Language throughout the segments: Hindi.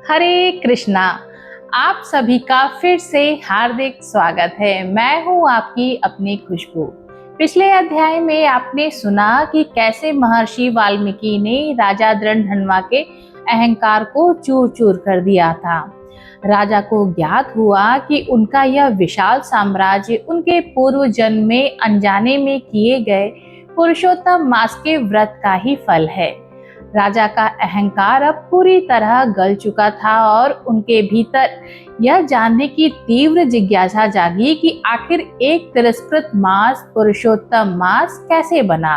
हरे कृष्णा। आप सभी का फिर से हार्दिक स्वागत है। मैं हूँ आपकी अपनी खुशबू। पिछले अध्याय में आपने सुना कि कैसे महर्षि वाल्मीकि ने राजा दृढ़धनवा के अहंकार को चूर चूर कर दिया था। राजा को ज्ञात हुआ कि उनका यह विशाल साम्राज्य उनके पूर्व जन्म में अनजाने में किए गए पुरुषोत्तम मास के व्रत का ही फल है। राजा का अहंकार अब पूरी तरह गल चुका था और उनके भीतर यह जानने की तीव्र जिज्ञासा जागी कि आखिर एक तिरस्कृत मास पुरुषोत्तम मास कैसे बना।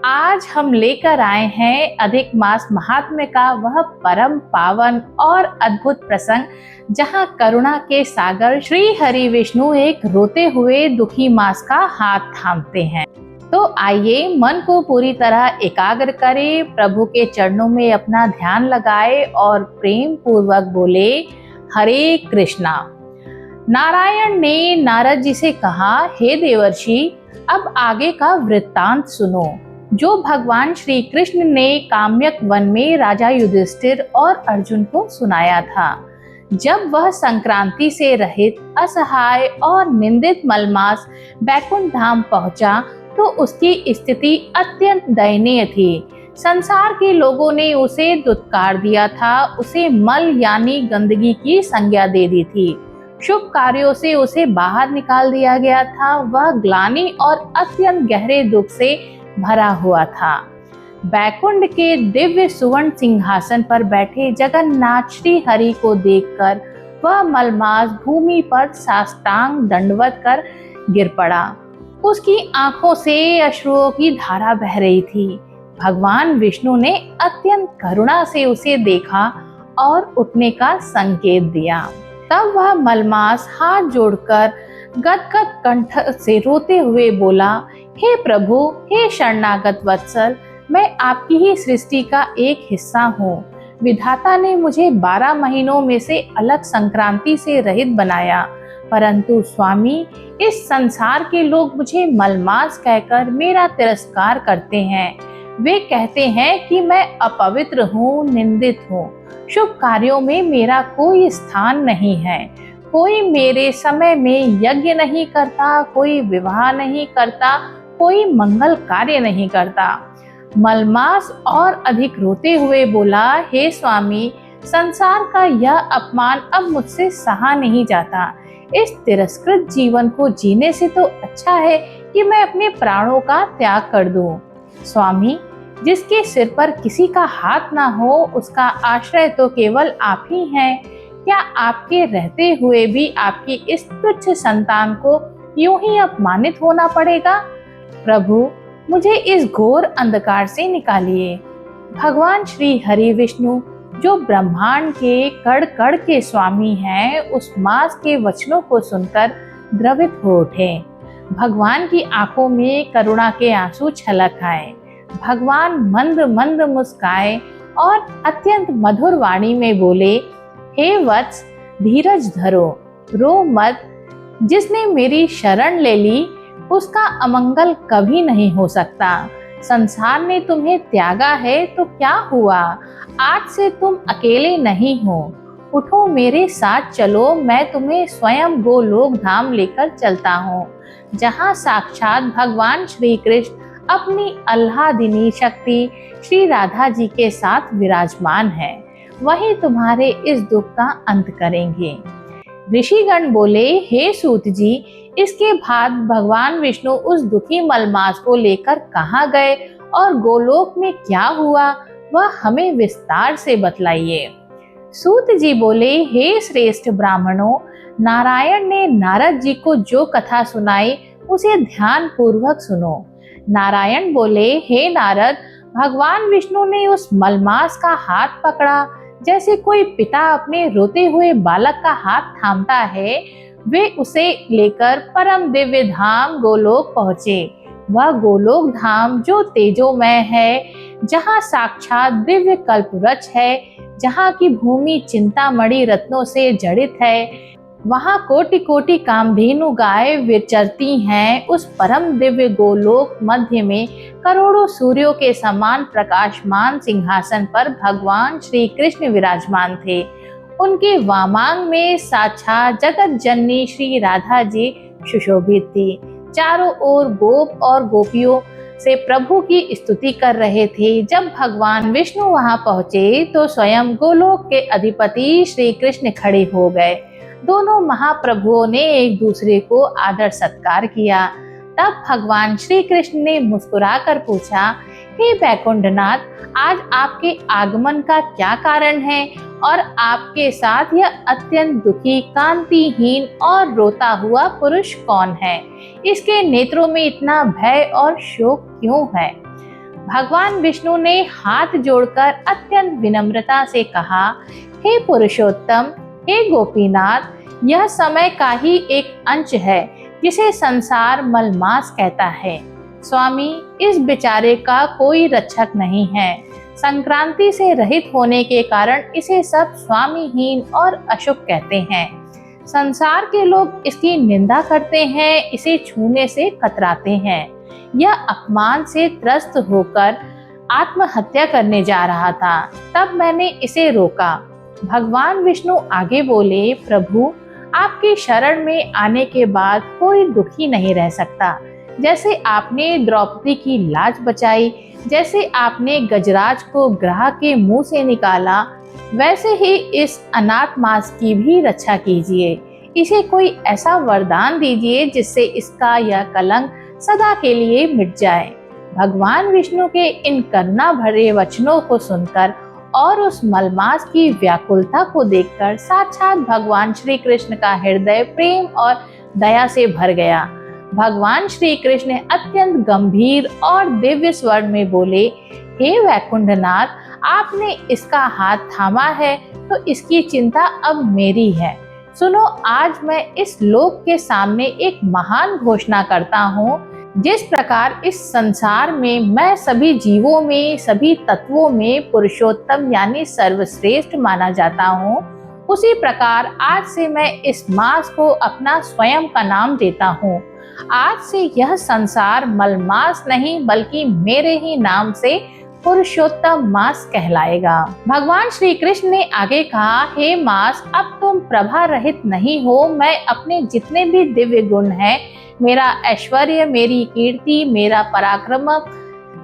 आज हम लेकर आए हैं अधिक मास महात्म्य का वह परम पावन और अद्भुत प्रसंग जहां करुणा के सागर श्री हरि विष्णु एक रोते हुए दुखी मास का हाथ थामते हैं। तो आइए मन को पूरी तरह एकाग्र करें, प्रभु के चरणों में अपना ध्यान लगाए और प्रेम पूर्वक बोले हरे कृष्णा। नारायण ने नारद जी से कहा, हे देवर्षि, अब आगे का वृत्तांत सुनो जो भगवान श्री कृष्ण ने काम्यक वन में राजा युधिष्ठिर और अर्जुन को सुनाया था। जब वह संक्रांति से रहित असहाय और निंदित मलमास बैकुंठ धाम पहुंचा तो उसकी स्थिति अत्यंत दयनीय थी। संसार के लोगों ने उसे दुत्कार दिया था, उसे मल यानी गंदगी की संज्ञा दे दी थी। शुभ कार्यों से उसे बाहर निकाल दिया गया था। वह ग्लानि और अत्यंत गहरे दुख से भरा हुआ था। बैकुंठ के दिव्य सुवर्ण सिंहासन पर बैठे जगन्नाथ श्री हरि को देखकर वह मलमास भूमि पर साष्टांग दंडवत कर गिर पड़ा। उसकी आंखों से अश्रुओं की धारा बह रही थी। भगवान विष्णु ने अत्यंत करुणा से उसे देखा और उठने का संकेत दिया। तब वह मलमास हाथ जोड़कर गदगद कंठ से रोते हुए बोला, हे प्रभु, हे शरणागत वत्सल, मैं आपकी ही सृष्टि का एक हिस्सा हूँ। विधाता ने मुझे 12 महीनों में से अलग संक्रांति से रहित बनाया, परंतु स्वामी, इस संसार के लोग मुझे मलमास कहकर मेरा तिरस्कार करते हैं। वे कहते हैं कि मैं अपवित्र हूँ, निंदित हूँ। शुभ कार्यों में मेरा कोई स्थान नहीं है। कोई मेरे समय में यज्ञ नहीं करता, कोई विवाह नहीं करता, कोई मंगल कार्य नहीं करता। मलमास और अधिक रोते हुए बोला, हे स्वामी, संसार का यह अपमान अब मुझसे सहा नहीं जाता। इस तिरस्कृत जीवन को जीने से तो अच्छा है कि मैं अपने प्राणों का त्याग कर दूं। स्वामी, जिसके सिर पर किसी का हाथ ना हो, उसका आश्रय तो केवल आप ही हैं। क्या आपके रहते हुए भी आपकी इस तुच्छ संतान को यूं ही अपमानित होना पड़ेगा? प्रभु, मुझे इस घोर अंधकार से निकालिए। भगवान श्री हरि विष्णु जो ब्रह्मांड के कण कण के स्वामी हैं, उस मास के वचनों को सुनकर द्रवित हो उठे। भगवान की आंखों में करुणा के आंसू छलक आए। भगवान मंद मंद मुस्काए और अत्यंत मधुर वाणी में बोले, हे वत्स, धीरज धरो, रो मत। जिसने मेरी शरण ले ली उसका अमंगल कभी नहीं हो सकता। संसार ने तुम्हें त्यागा है तो क्या हुआ, आज से तुम अकेले नहीं हो। उठो, मेरे साथ चलो, मैं तुम्हें स्वयं गोलोक धाम लेकर चलता हूँ, जहाँ साक्षात भगवान श्री कृष्ण अपनी आह्लादिनी शक्ति श्री राधा जी के साथ विराजमान है। वही तुम्हारे इस दुख का अंत करेंगे। ऋषिगण बोले, हे सूत जी, इसके बाद भगवान विष्णु उस दुखी मलमास को लेकर कहाँ गए और गोलोक में क्या हुआ, वह हमें विस्तार से बतलाइए। सूत जी बोले, हे श्रेष्ठ ब्राह्मणों, नारायण ने नारद जी को जो कथा सुनाई उसे ध्यान पूर्वक सुनो। नारायण बोले, हे नारद, भगवान विष्णु ने उस मलमास का हाथ पकड़ा जैसे कोई पिता अपने रोते हुए बालक का हाथ थामता है। वे उसे लेकर परम दिव्य धाम गोलोक पहुँचे। वह गोलोक धाम जो तेजोमय है, जहाँ साक्षात दिव्य कल्पवृक्ष है, जहाँ की भूमि चिंतामणि रत्नों से जड़ित है, वहाँ कोटि कोटि कामधेनु गाय विचरती हैं। उस परम दिव्य गोलोक मध्य में करोड़ों सूर्यों के समान प्रकाशमान सिंहासन पर भगवान श्री कृष्ण विराजमान थे। उनके वामांग में साक्षात जगत जननी श्री राधा जी सुशोभित थी। चारों ओर गोप और गोपियों से प्रभु की स्तुति कर रहे थे। जब भगवान विष्णु वहां पहुंचे तो स्वयं गोलोक के अधिपति श्री कृष्ण खड़े हो गए। दोनों महाप्रभुओं ने एक दूसरे को आदर सत्कार किया। तब भगवान श्री कृष्ण ने मुस्कुराकर पूछा, हे वैकुंठनाथ, आज आपके आगमन का क्या कारण है और आपके साथ यह अत्यंत दुखी, कांतिहीन और रोता हुआ पुरुष कौन है? इसके नेत्रों में इतना भय और शोक क्यों है? भगवान विष्णु ने हाथ जोड़कर अत्यंत विनम्रता से कहा, हे पुरुषोत्तम, हे गोपीनाथ, यह समय का ही एक अंश है जिसे संसार मलमास कहता है। स्वामी, इस बेचारे का कोई रक्षक नहीं है। संक्रांति से रहित होने के कारण इसे सब स्वामीहीन और अशुभ कहते हैं। संसार के लोग इसकी निंदा करते हैं, इसे छूने से कतराते हैं। यह अपमान से त्रस्त होकर आत्महत्या करने जा रहा था, तब मैंने इसे रोका। भगवान विष्णु आगे बोले, प्रभु, आपकी शरण में आने के बाद कोई दुखी नहीं रह सकता। जैसे आपने द्रौपदी की लाज बचाई, जैसे आपने गजराज को ग्रह के मुंह से निकाला, वैसे ही इस अनाथ मास की भी रक्षा कीजिए। इसे कोई ऐसा वरदान दीजिए जिससे इसका यह कलंक सदा के लिए मिट जाए। भगवान विष्णु के इन करुणा भरे वचनों को सुनकर और उस मलमास की व्याकुलता को देखकर साक्षात भगवान श्री कृष्ण का हृदय प्रेम और दया से भर गया। भगवान श्री कृष्ण अत्यंत गंभीर और दिव्य स्वर में बोले, हे वैकुंठनाथ, आपने इसका हाथ थामा है तो इसकी चिंता अब मेरी है। सुनो, आज मैं इस लोक के सामने एक महान घोषणा करता हूँ। जिस प्रकार इस संसार में मैं सभी जीवों में, सभी तत्वों में पुरुषोत्तम यानी सर्वश्रेष्ठ माना जाता हूँ, उसी प्रकार आज से मैं इस मास को अपना स्वयं का नाम देता हूँ। आज से यह संसार मलमास नहीं बल्कि मेरे ही नाम से पुरुषोत्तम मास कहलाएगा। भगवान श्री कृष्ण ने आगे कहा, हे मास, अब तुम प्रभा रहित नहीं हो। मैं अपने जितने भी दिव्य गुण हैं, मेरा ऐश्वर्य, मेरी कीर्ति, मेरा पराक्रम,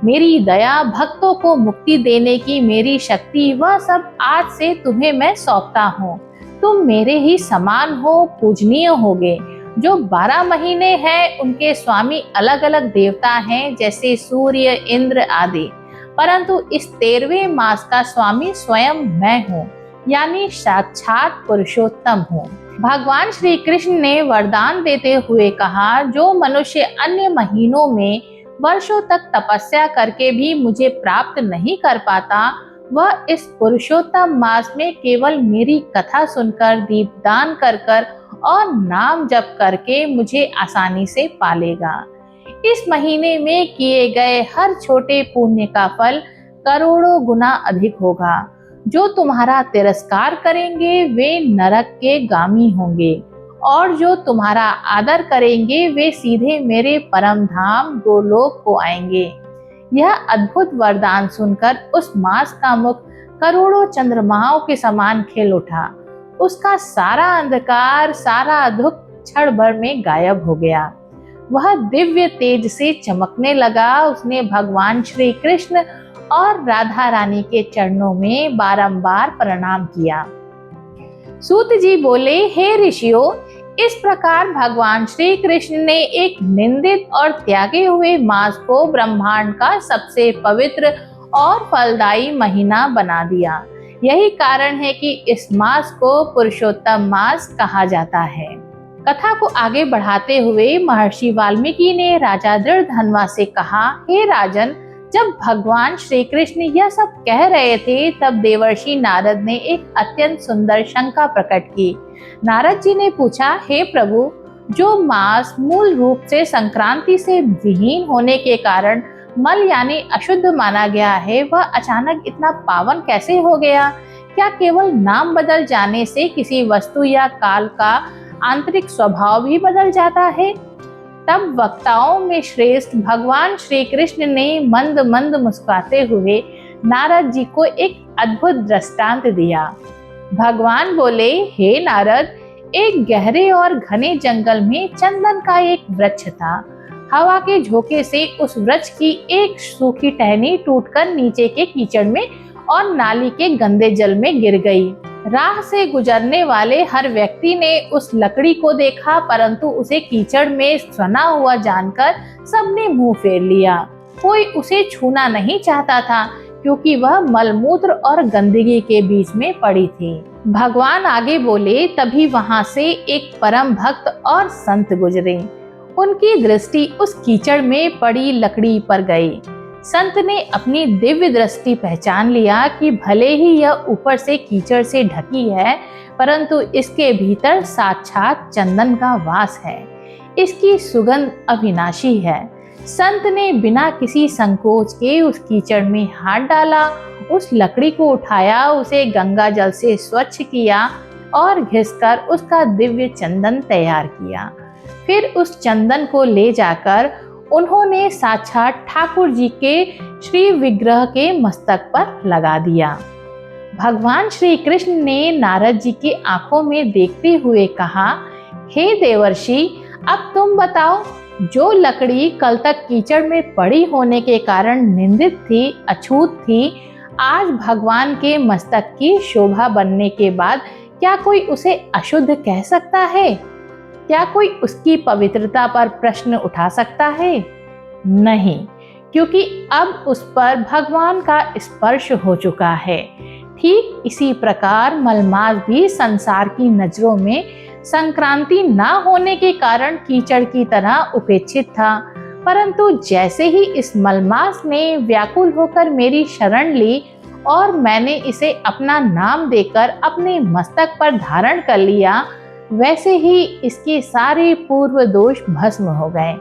मेरी दया, भक्तों को मुक्ति देने की मेरी शक्ति, वह सब आज से तुम्हें मैं सौंपता हूँ। तुम मेरे ही समान हो, पूजनीय होगे। जो 12 महीने हैं उनके स्वामी अलग अलग देवता हैं, जैसे सूर्य, इंद्र आदि, परंतु इस 13वें मास का स्वामी स्वयं मैं हूँ, यानी साक्षात पुरुषोत्तम हूँ। भगवान श्री कृष्ण ने वरदान देते हुए कहा, जो मनुष्य अन्य महीनों में वर्षों तक तपस्या करके भी मुझे प्राप्त नहीं कर पाता, वह इस पुरुषोत्तम मास में केवल मेरी कथा सुनकर, दीपदान कर कर और नाम जप करके मुझे आसानी से पालेगा। इस महीने में किए गए हर छोटे पुण्य का फल करोड़ों गुना अधिक होगा। जो तुम्हारा तिरस्कार करेंगे वे नरक के गामी होंगे, और जो तुम्हारा आदर करेंगे वे सीधे मेरे परम धाम गोलोक को आएंगे। यह अद्भुत वरदान सुनकर उस मास का मुख करोड़ों चंद्रमाओं के समान खिल उठा। उसका सारा अंधकार, सारा दुख क्षण भर में गायब हो गया। वह दिव्य तेज से चमकने लगा। उसने भगवान श्री कृष्ण और राधा रानी के चरणों में बारंबार प्रणाम किया। सूत जी बोले, हे ऋषियों, इस प्रकार भगवान श्री कृष्ण ने एक निंदित और त्यागे हुए मास को ब्रह्मांड का सबसे पवित्र और फलदायी महीना बना दिया। यही कारण है कि इस मास को पुरुषोत्तम मास कहा जाता है। कथा को आगे बढ़ाते हुए महर्षि वाल्मीकि ने राजा दृढ़धनवा से कहा, हे राजन, जब भगवान श्री कृष्ण यह सब कह रहे थे तब देवर्षि नारद ने एक अत्यंत सुंदर शंका प्रकट की। नारद जी ने पूछा, हे प्रभु, जो मास मूल रूप से संक्रांति से विहीन होने के कारण मल यानी अशुद्ध माना गया है, वह अचानक इतना पावन कैसे हो गया? क्या केवल नाम बदल जाने से किसी वस्तु या काल का आंतरिक स्वभाव भी बदल जाता है। तब वक्ताओं में श्रेष्ठ भगवान श्री कृष्ण ने मंद मंद मुस्कुराते हुए नारद जी को एक अद्भुत दृष्टांत दिया। भगवान बोले, हे नारद, एक गहरे और घने जंगल में चंदन का एक वृक्ष था। हवा के झोंके से उस वृक्ष की एक सूखी टहनी टूटकर नीचे के कीचड़ में और नाली के गंदे जल में गिर गई। राह से गुजरने वाले हर व्यक्ति ने उस लकड़ी को देखा, परंतु उसे कीचड़ में सना हुआ जानकर सबने मुंह फेर लिया। कोई उसे छूना नहीं चाहता था, क्योंकि वह मलमूत्र और गंदगी के बीच में पड़ी थी। भगवान आगे बोले, तभी वहां से एक परम भक्त और संत गुजरे। उनकी दृष्टि उस कीचड़ में पड़ी लकड़ी पर गई। संत ने अपनी दिव्य दृष्टि पहचान लिया कि भले ही यह ऊपर से कीचड़ से ढकी है, परंतु इसके भीतर साक्षात चंदन का वास है। इसकी सुगंध अविनाशी है। संत ने बिना किसी संकोच के उस कीचड़ में हाथ डाला, उस लकड़ी को उठाया, उसे गंगा जल से स्वच्छ किया और घिसकर उसका दिव्य चंदन तैयार किया। फिर उस चंदन को ले जाकर उन्होंने साक्षात ठाकुर जी के श्री विग्रह के मस्तक पर लगा दिया। भगवान श्री कृष्ण ने नारद जी की आंखों में देखते हुए कहा, हे देवर्षि, अब तुम बताओ, जो लकड़ी कल तक कीचड़ में पड़ी होने के कारण निंदित थी, अछूत थी, आज भगवान के मस्तक की शोभा बनने के बाद क्या कोई उसे अशुद्ध कह सकता है? क्या कोई उसकी पवित्रता पर प्रश्न उठा सकता है? नहीं, क्योंकि अब उस पर भगवान का स्पर्श हो चुका है। ठीक इसी प्रकार मलमास भी संसार की नजरों में संक्रांति न होने के कारण कीचड़ की तरह उपेक्षित था, परंतु जैसे ही इस मलमास ने व्याकुल होकर मेरी शरण ली और मैंने इसे अपना नाम देकर अपने मस्तक पर धारण कर लिया, वैसे ही इसके सारे पूर्व दोष भस्म हो गए।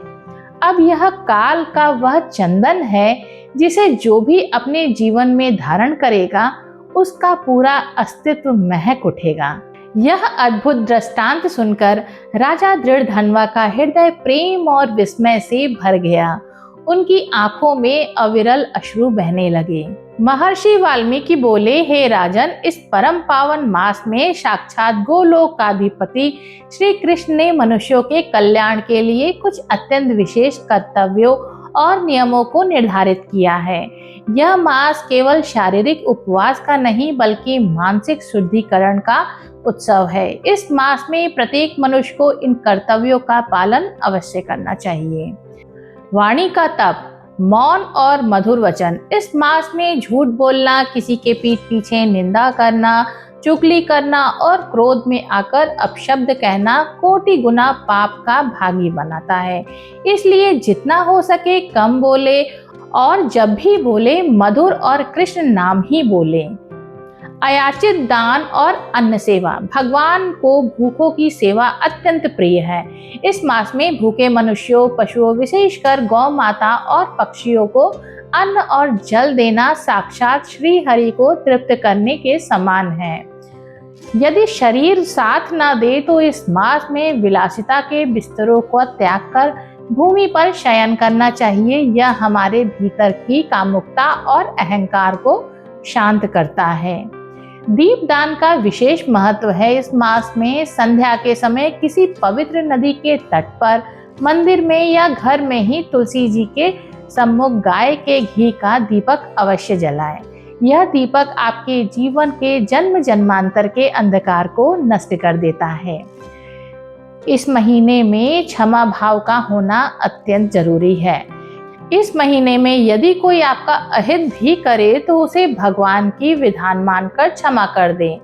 अब यह काल का वह चंदन है जिसे जो भी अपने जीवन में धारण करेगा, उसका पूरा अस्तित्व महक उठेगा। यह अद्भुत दृष्टांत सुनकर राजा दृढ़धनवा का हृदय प्रेम और विस्मय से भर गया। उनकी आंखों में अविरल अश्रु बहने लगे। महर्षि वाल्मीकि बोले, हे राजन, इस परम पावन मास में साक्षात गोलोक का अधिपति श्री कृष्ण ने मनुष्यों के कल्याण के लिए कुछ अत्यंत विशेष कर्तव्यों और नियमों को निर्धारित किया है। यह मास केवल शारीरिक उपवास का नहीं, बल्कि मानसिक शुद्धिकरण का उत्सव है। इस मास में प्रत्येक मनुष्य को इन कर्तव्यों का पालन अवश्य करना चाहिए। वाणी का तप, मौन और मधुर वचन। इस मास में झूठ बोलना, किसी के पीठ पीछे निंदा करना, चुगली करना और क्रोध में आकर अपशब्द कहना कोटि गुना पाप का भागी बनाता है। इसलिए जितना हो सके कम बोले और जब भी बोले मधुर और कृष्ण नाम ही बोले। अयाचित दान और अन्न सेवा। भगवान को भूखों की सेवा अत्यंत प्रिय है। इस मास में भूखे मनुष्यों, पशुओं, विशेषकर गौ माता और पक्षियों को अन्न और जल देना साक्षात श्री हरि को तृप्त करने के समान है। यदि शरीर साथ न दे तो इस मास में विलासिता के बिस्तरों को त्याग कर भूमि पर शयन करना चाहिए। यह हमारे भीतर की कामुकता और अहंकार को शांत करता है। दीपदान का विशेष महत्व है। इस मास में संध्या के समय किसी पवित्र नदी के तट पर, मंदिर में या घर में ही तुलसी जी के सम्मुख गाय के घी का दीपक अवश्य जलाएं। यह दीपक आपके जीवन के जन्म जन्मांतर के अंधकार को नष्ट कर देता है। इस महीने में क्षमा भाव का होना अत्यंत जरूरी है। इस महीने में यदि कोई आपका अहित भी करे तो उसे भगवान की विधान मानकर क्षमा कर दें।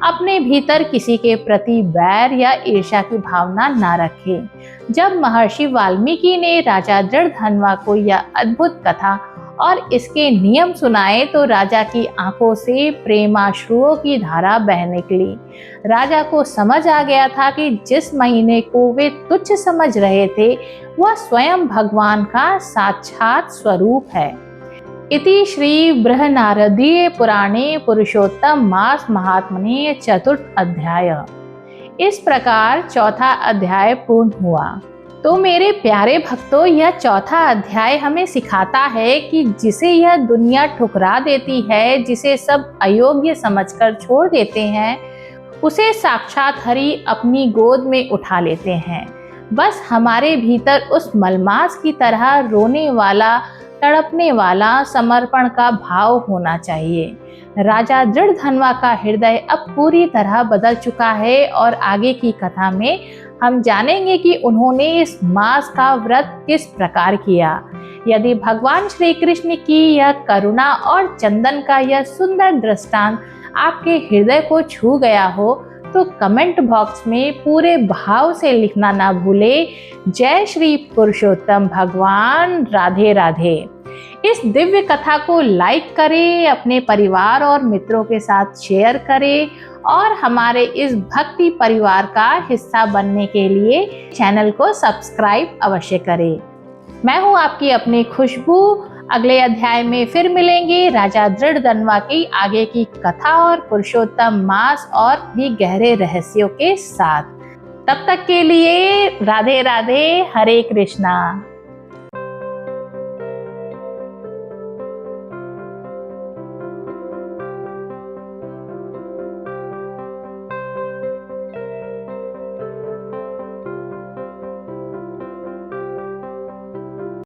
अपने भीतर किसी के प्रति बैर या ईर्ष्या की भावना न रखें। जब महर्षि वाल्मीकि ने राजा दृढ़धनवा को यह अद्भुत कथा और इसके नियम सुनाए तो राजा की आंखों से प्रेमाश्रुओं की धारा बह निकली। राजा को समझ आ गया था कि जिस महीने को वे तुच्छ समझ रहे थे वह स्वयं भगवान का साक्षात स्वरूप है। इति श्री बृहनारदीय पुराणे पुरुषोत्तम मास महात्मने चतुर्थ अध्याय। इस प्रकार चौथा अध्याय पूर्ण हुआ। तो मेरे प्यारे भक्तों, यह चौथा अध्याय हमें सिखाता है कि जिसे यह दुनिया ठुकरा देती है, जिसे सब अयोग्य समझकर छोड़ देते हैं, उसे साक्षात हरि अपनी गोद में उठा लेते हैं। बस हमारे भीतर उस मलमास की तरह रोने वाला, तड़पने वाला समर्पण का भाव होना चाहिए। राजा दृढ़धनवा का हृदय अब पूरी तरह बदल चुका है और आगे की कथा में हम जानेंगे कि उन्होंने इस मास का व्रत किस प्रकार किया। यदि भगवान श्री कृष्ण की यह करुणा और चंदन का यह सुंदर दृष्टांत आपके हृदय को छू गया हो तो कमेंट बॉक्स में पूरे भाव से लिखना ना भूले, जय श्री पुरुषोत्तम भगवान, राधे राधे। इस दिव्य कथा को लाइक करें, अपने परिवार और मित्रों के साथ शेयर करें और हमारे इस भक्ति परिवार का हिस्सा बनने के लिए चैनल को सब्सक्राइब अवश्य करें। मैं हूं आपकी अपनी खुशबू। अगले अध्याय में फिर मिलेंगे राजा दृढ़धनवा की आगे की कथा और पुरुषोत्तम मास और भी गहरे रहस्यों के साथ। तब तक के लिए राधे राधे, हरे कृष्णा।